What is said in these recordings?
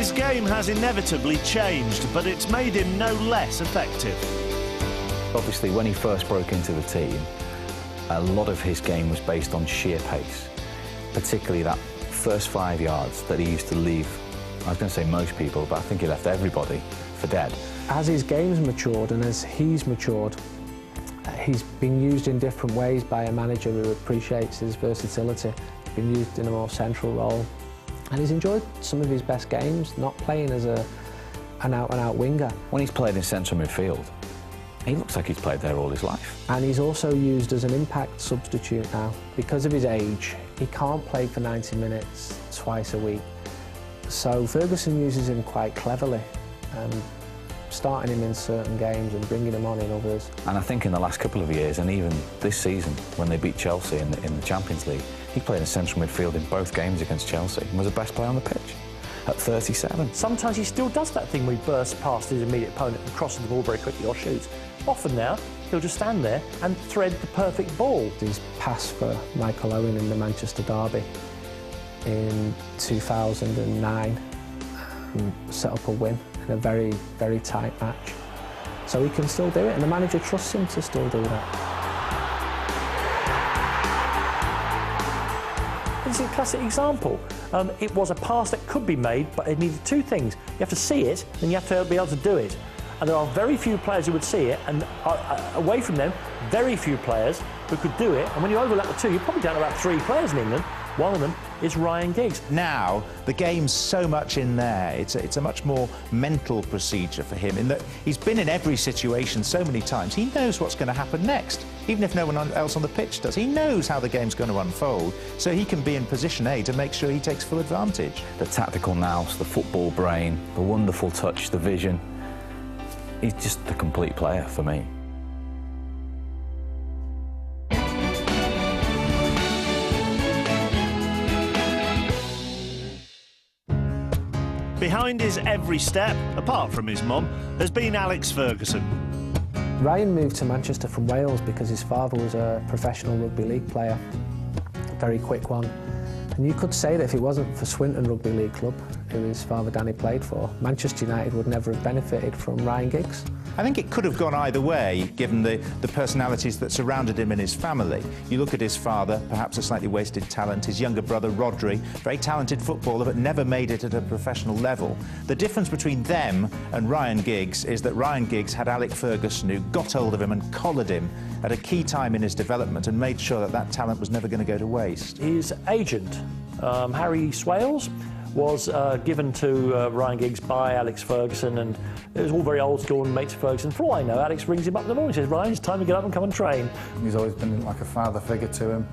His game has inevitably changed, but it's made him no less effective. Obviously, when he first broke into the team, a lot of his game was based on sheer pace, particularly that first 5 yards that he used to leave, I was going to say most people, but I think he left everybody for dead. As his game's matured and as he's matured, he's been used in different ways by a manager who appreciates his versatility. He's been used in a more central role, and he's enjoyed some of his best games, not playing as an out-and-out winger. When he's played in central midfield, he looks like he's played there all his life. And he's also used as an impact substitute now. Because of his age, he can't play for 90 minutes twice a week. So Ferguson uses him quite cleverly, starting him in certain games and bringing him on in others. And I think in the last couple of years, and even this season, when they beat Chelsea in the Champions League, he played in central midfield in both games against Chelsea and was the best player on the pitch at 37. Sometimes he still does that thing where he bursts past his immediate opponent and crosses the ball very quickly or shoots. Often now, he'll just stand there and thread the perfect ball. His pass for Michael Owen in the Manchester derby in 2009 set up a win in a very, very tight match. So he can still do it, and the manager trusts him to still do that. This is a classic example. It was a pass that could be made, but it needed two things. You have to see it, and you have to be able to do it. And there are very few players who would see it, and away from them, very few players who could do it. And when you overlap the two, you're probably down to about 3 players in England. One of them is Ryan Giggs. Now, the game's so much in there. It's a much more mental procedure for him in that he's been in every situation so many times. He knows what's going to happen next, even if no one else on the pitch does. He knows how the game's going to unfold, so he can be in position A to make sure he takes full advantage. The tactical nous, the football brain, the wonderful touch, the vision. He's just the complete player for me. Behind his every step, apart from his mum, has been Alex Ferguson. Ryan moved to Manchester from Wales because his father was a professional rugby league player, a very quick one. And you could say that if it wasn't for Swinton Rugby League Club, who his father Danny played for, Manchester United would never have benefited from Ryan Giggs. I think it could have gone either way, given the personalities that surrounded him and his family. You look at his father, perhaps a slightly wasted talent, his younger brother, Rodri, very talented footballer, but never made it at a professional level. The difference between them and Ryan Giggs is that Ryan Giggs had Alex Ferguson, who got hold of him and collared him at a key time in his development and made sure that that talent was never going to go to waste. His agent, Harry Swales, was given to Ryan Giggs by Alex Ferguson, and it was all very old school and mates Ferguson. For all I know, Alex rings him up in the morning and says, Ryan, it's time to get up and come and train. He's always been like a father figure to him.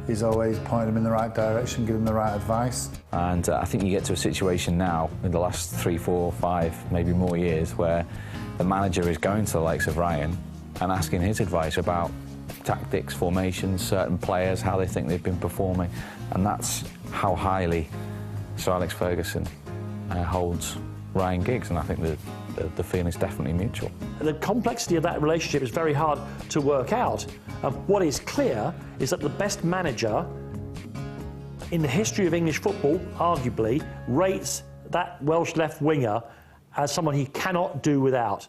He's always pointed him in the right direction, given him the right advice. And I think you get to a situation now, in the last 3, 4, 5, maybe more years, where the manager is going to the likes of Ryan and asking his advice about tactics, formations, certain players, how they think they've been performing. And that's how highly Sir Alex Ferguson holds Ryan Giggs, and I think the feeling is definitely mutual. The complexity of that relationship is very hard to work out. What is clear is that the best manager in the history of English football, arguably, rates that Welsh left winger as someone he cannot do without.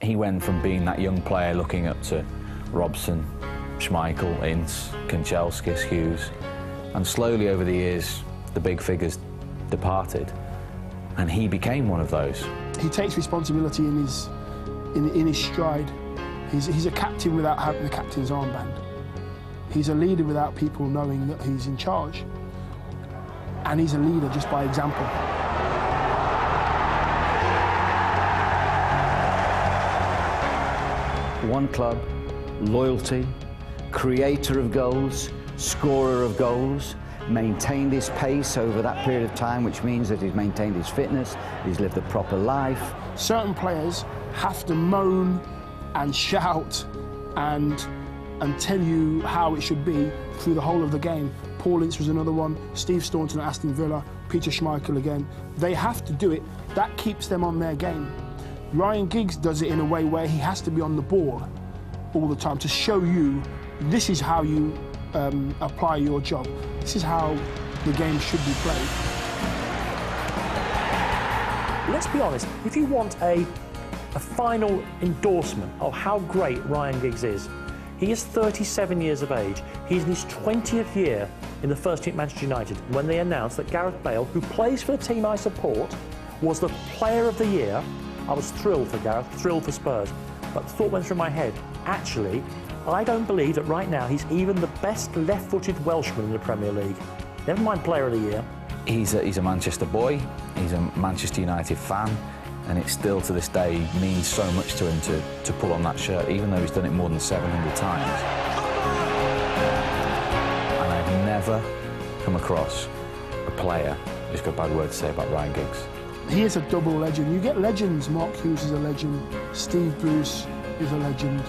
He went from being that young player looking up to Robson, Schmeichel, Ince, Kanchelskis, Hughes, and slowly over the years the big figures departed and he became one of those. He takes responsibility in his stride. He's a captain without having the captain's armband. He's a leader without people knowing that he's in charge. And he's a leader just by example. One club, loyalty, creator of goals, scorer of goals, maintained his pace over that period of time, which means that he's maintained his fitness, he's lived a proper life. Certain players have to moan and shout and tell you how it should be through the whole of the game. Paul Ince was another one, Steve Staunton at Aston Villa, Peter Schmeichel again. They have to do it. That keeps them on their game. Ryan Giggs does it in a way where he has to be on the ball all the time to show you this is how you apply your job. This is how the game should be played. Let's be honest, if you want a final endorsement of how great Ryan Giggs is, he is 37 years of age. He's in his 20th year in the first team at Manchester United when they announced that Gareth Bale, who plays for the team I support, was the player of the year. I was thrilled for Gareth, thrilled for Spurs. But the thought went through my head, actually, I don't believe that right now he's even the best left-footed Welshman in the Premier League. Never mind player of the year. He's a Manchester boy, he's a Manchester United fan, and it still to this day means so much to him to pull on that shirt, even though he's done it more than 700 times. And I've never come across a player who's got a bad word to say about Ryan Giggs. He is a double legend. You get legends. Mark Hughes is a legend. Steve Bruce is a legend.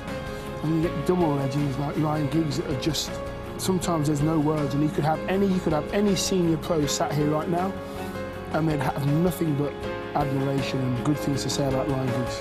And you get double legends like Ryan Giggs that are just, sometimes there's no words, and you could have any senior pro sat here right now and they'd have nothing but admiration and good things to say about Ryan Giggs.